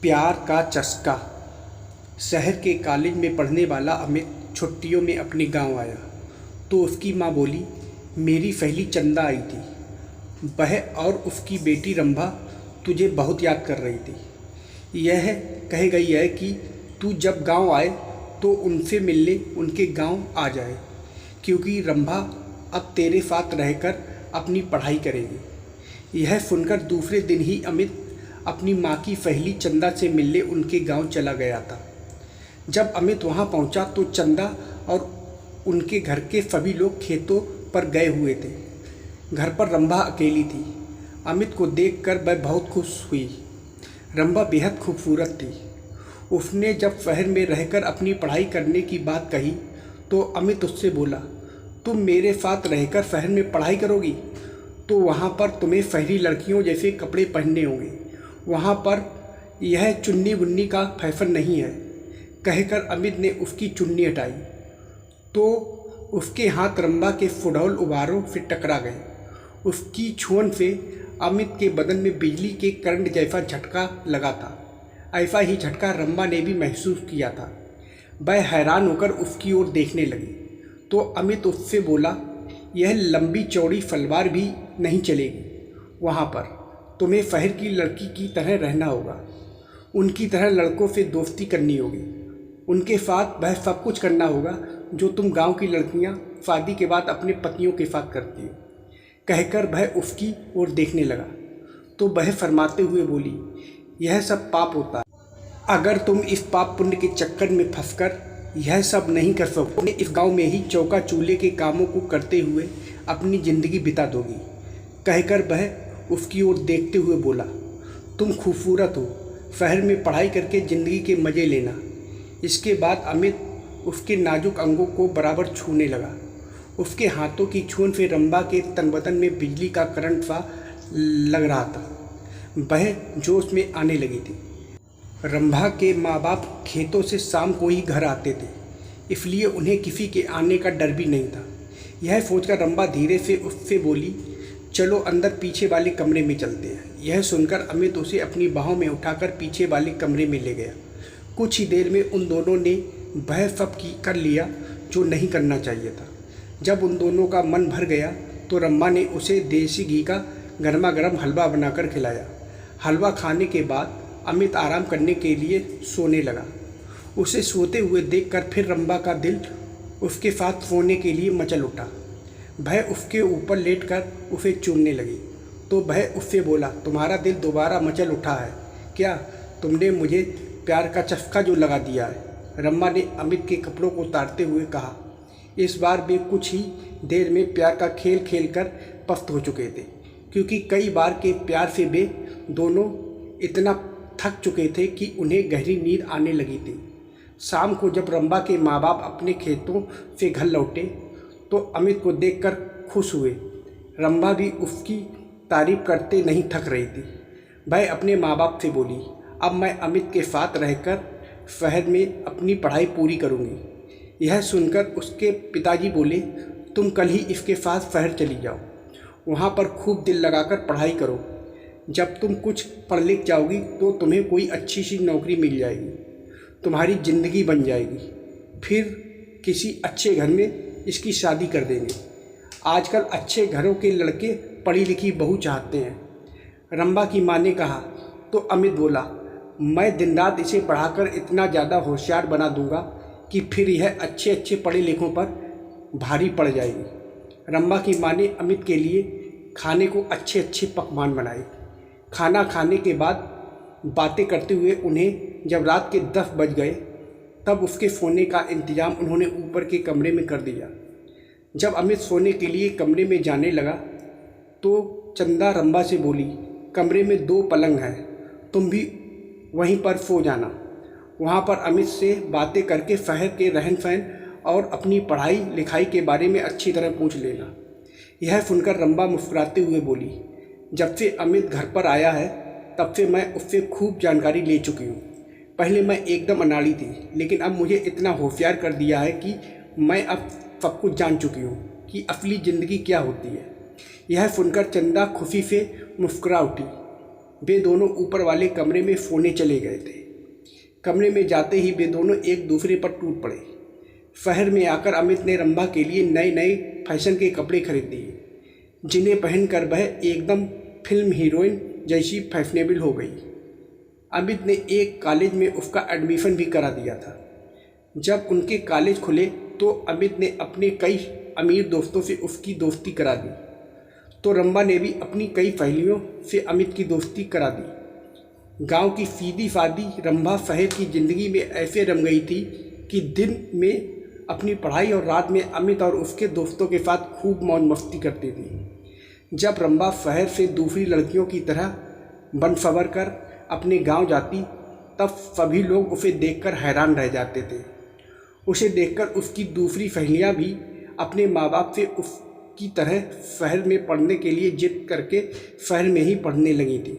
प्यार का चस्का। शहर के कॉलेज में पढ़ने वाला अमित छुट्टियों में अपने गांव आया तो उसकी माँ बोली, मेरी सहेली चंदा आई थी। वह और उसकी बेटी रंभा तुझे बहुत याद कर रही थी। यह कह गई है कि तू जब गांव आए तो उनसे मिलने उनके गांव आ जाए, क्योंकि रंभा अब तेरे साथ रहकर अपनी पढ़ाई करेगी। यह सुनकर दूसरे दिन ही अमित अपनी माँ की सहेली चंदा से मिलने उनके गांव चला गया था। जब अमित वहां पहुंचा तो चंदा और उनके घर के सभी लोग खेतों पर गए हुए थे। घर पर रंभा अकेली थी। अमित को देखकर वह बहुत खुश हुई। रंभा बेहद खूबसूरत थी। उसने जब शहर में रहकर अपनी पढ़ाई करने की बात कही तो अमित उससे बोला, तुम मेरे साथ रहकर शहर में पढ़ाई करोगी तो वहाँ पर तुम्हें शहरी लड़कियों जैसे कपड़े पहनने होंगे। वहाँ पर यह चुन्नी बुन्नी का फैशन नहीं है। कहकर अमित ने उसकी चुन्नी हटाई तो उसके हाथ रंभा के सुडौल उबारों से टकरा गए। उसकी छुअन से अमित के बदन में बिजली के करंट जैसा झटका लगा था। ऐसा ही झटका रंभा ने भी महसूस किया था। वह हैरान होकर उसकी ओर देखने लगी तो अमित उससे बोला, यह लंबी चौड़ी सलवार भी नहीं चलेगी। वहाँ पर तुम्हें शहर की लड़की की तरह रहना होगा। उनकी तरह लड़कों से दोस्ती करनी होगी। उनके साथ वह सब कुछ करना होगा जो तुम गांव की लड़कियां शादी के बाद अपने पतियों के साथ करती हो। कहकर वह उसकी ओर देखने लगा तो वह फरमाते हुए बोली, यह सब पाप होता है। अगर तुम इस पाप पुण्य के चक्कर में फंसकर यह सब नहीं कर सकोगे, इस गांव में ही चौका चूल्हे के कामों को करते हुए अपनी ज़िंदगी बिता दोगी। कहकर वह उसकी ओर देखते हुए बोला, तुम खूबसूरत हो, शहर में पढ़ाई करके ज़िंदगी के मज़े लेना। इसके बाद अमित उसके नाजुक अंगों को बराबर छूने लगा। उसके हाथों की छून से रंभा के तन बदन में बिजली का करंट सा लग रहा था। वह जोश में आने लगी थी। रंभा के माँ बाप खेतों से शाम को ही घर आते थे, इसलिए उन्हें किसी के आने का डर भी नहीं था। यह सोचकर रंभा धीरे से उससे बोली, चलो अंदर पीछे वाले कमरे में चलते हैं। यह सुनकर अमित उसे अपनी बाहों में उठाकर पीछे वाले कमरे में ले गया। कुछ ही देर में उन दोनों ने वह सब कर लिया जो नहीं करना चाहिए था। जब उन दोनों का मन भर गया तो रंभा ने उसे देसी घी का गर्मा गर्म हलवा बनाकर खिलाया। हलवा खाने के बाद अमित आराम करने के लिए सोने लगा। उसे सोते हुए देखकर फिर रंभा का दिल उसके साथ सोने के लिए मचल उठा। वह उसके ऊपर लेटकर उसे चूमने लगी तो वह उससे बोला, तुम्हारा दिल दोबारा मचल उठा है क्या? तुमने मुझे प्यार का चस्का जो लगा दिया है। रंभा ने अमित के कपड़ों को उतारते हुए कहा। इस बार वे कुछ ही देर में प्यार का खेल खेल कर पस्त हो चुके थे, क्योंकि कई बार के प्यार से वे दोनों इतना थक चुके थे कि उन्हें गहरी नींद आने लगी थी। शाम को जब रंभा के माँ बाप अपने खेतों से घर लौटे तो अमित को देखकर खुश हुए। रंभा भी उसकी तारीफ करते नहीं थक रही थी। वह अपने माँ बाप से बोली, अब मैं अमित के साथ रहकर शहर में अपनी पढ़ाई पूरी करूँगी। यह सुनकर उसके पिताजी बोले, तुम कल ही इसके साथ शहर चली जाओ, वहाँ पर खूब दिल लगाकर पढ़ाई करो। जब तुम कुछ पढ़ लिख जाओगी तो तुम्हें कोई अच्छी सी नौकरी मिल जाएगी, तुम्हारी ज़िंदगी बन जाएगी। फिर किसी अच्छे घर में इसकी शादी कर देंगे। आजकल अच्छे घरों के लड़के पढ़ी लिखी बहू चाहते हैं। रंभा की माँ ने कहा तो अमित बोला, मैं दिन रात इसे पढ़ाकर इतना ज़्यादा होशियार बना दूंगा कि फिर यह अच्छे अच्छे पढ़े लिखों पर भारी पड़ जाएगी। रंभा की माँ ने अमित के लिए खाने को अच्छे अच्छे पकवान बनाए। खाना खाने के बाद बातें करते हुए उन्हें जब रात के 10 बज गए तब उसके सोने का इंतज़ाम उन्होंने ऊपर के कमरे में कर दिया। जब अमित सोने के लिए कमरे में जाने लगा तो चंदा रंभा से बोली, कमरे में 2 पलंग हैं, तुम भी वहीं पर सो जाना। वहाँ पर अमित से बातें करके शहर के रहन सहन और अपनी पढ़ाई लिखाई के बारे में अच्छी तरह पूछ लेना। यह सुनकर रंभा मुस्कुराते हुए बोली, जब से अमित घर पर आया है तब से मैं उससे खूब जानकारी ले चुकी हूँ। पहले मैं एकदम अनाड़ी थी, लेकिन अब मुझे इतना होशियार कर दिया है कि मैं अब सब कुछ जान चुकी हूँ कि असली ज़िंदगी क्या होती है। यह सुनकर चंदा खुशी से मुस्कुरा उठी। वे दोनों ऊपर वाले कमरे में सोने चले गए थे। कमरे में जाते ही वे दोनों एक दूसरे पर टूट पड़े। शहर में आकर अमित ने रंभा के लिए नए नए फैशन के कपड़े खरीद दिए, जिन्हें पहनकर वह एकदम फिल्म हीरोइन जैसी फैशनेबल हो गई। अमित ने एक कॉलेज में उसका एडमिशन भी करा दिया था। जब उनके कॉलेज खुले तो अमित ने अपने कई अमीर दोस्तों से उसकी दोस्ती करा दी, तो रंभा ने भी अपनी कई सहेलियों से अमित की दोस्ती करा दी। गांव की सीधी सादी रंभा शहर की ज़िंदगी में ऐसे रम गई थी कि दिन में अपनी पढ़ाई और रात में अमित और उसके दोस्तों के साथ खूब मौज मस्ती करती थी। जब रंभा शहर से दूसरी लड़कियों की तरह बन सवर कर अपने गांव जाती, तब सभी लोग उसे देखकर हैरान रह जाते थे। उसे देखकर उसकी दूसरी सहेलियां भी अपने माँ बाप से उसकी तरह शहर में पढ़ने के लिए जिद करके शहर में ही पढ़ने लगी थी।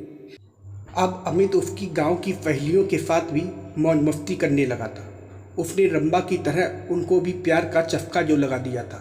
अब अमित उसकी गांव की सहेलियों के साथ भी मौज मस्ती करने लगा था। उसने रंभा की तरह उनको भी प्यार का चस्का जो लगा दिया था।